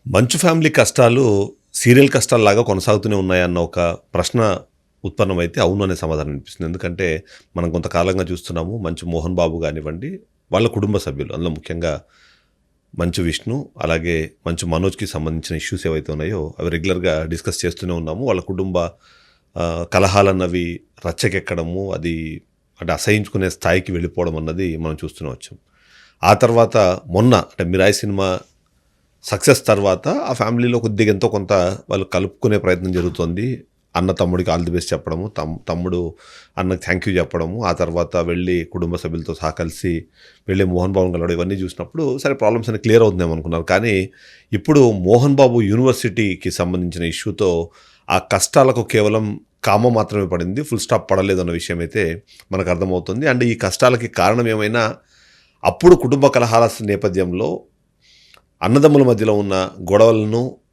మంచు ఫ్యామిలీ కష్టాలు సీరియల్ కష్టాల్లాగా కొనసాగుతూనే ఉన్నాయన్న ఒక ప్రశ్న ఉత్పన్నమైతే అవును అనే సమాధానం అనిపిస్తుంది. ఎందుకంటే మనం కొంతకాలంగా చూస్తున్నాము మంచు మోహన్ బాబు గానివ్వండి, వాళ్ళ కుటుంబ సభ్యులు అందులో ముఖ్యంగా మంచు విష్ణు, అలాగే మంచు మనోజ్‌కి సంబంధించిన ఇష్యూస్ ఏవైతే ఉన్నాయో అవి రెగ్యులర్‌గా డిస్కస్ చేస్తూనే ఉన్నాము. వాళ్ళ కుటుంబ కలహాలన్నవి రచ్చకెక్కడము, అది అంటే అసహించుకునే స్థాయికి వెళ్ళిపోవడం అన్నది మనం చూస్తూనే వచ్చాం. ఆ తర్వాత మొన్న అంటే 'మిరాయి' సినిమా సక్సెస్ తర్వాత ఆ ఫ్యామిలీలో కొద్దిగా ఎంతో కొంత వాళ్ళు కలుపుకునే ప్రయత్నం జరుగుతోంది. అన్న తమ్ముడికి ఆల్ ది బెస్ట్ చెప్పడము, తమ్ముడు అన్నకి థ్యాంక్ యూ చెప్పడము, ఆ తర్వాత వెళ్ళి కుటుంబ సభ్యులతో సహా కలిసి వెళ్ళి మోహన్ బాబుని కలవడం ఇవన్నీ చూసినప్పుడు సరే ప్రాబ్లమ్స్ అన్నీ క్లియర్ అవుతుందేమో అనుకున్నారు. కానీ ఇప్పుడు మోహన్ బాబు యూనివర్సిటీకి సంబంధించిన ఇష్యూతో ఆ కష్టాలకు కేవలం కామ మాత్రమే పడింది. ఫుల్ స్టాప్ పడలేదన్న విషయం అయితే మనకు అర్థమవుతుంది. అండ్ ఈ కష్టాలకి కారణం ఏమైనా అప్పుడు కుటుంబ కలహాల నేపథ్యంలో అన్నదమ్ముల మధ్యలో ఉన్న గొడవలను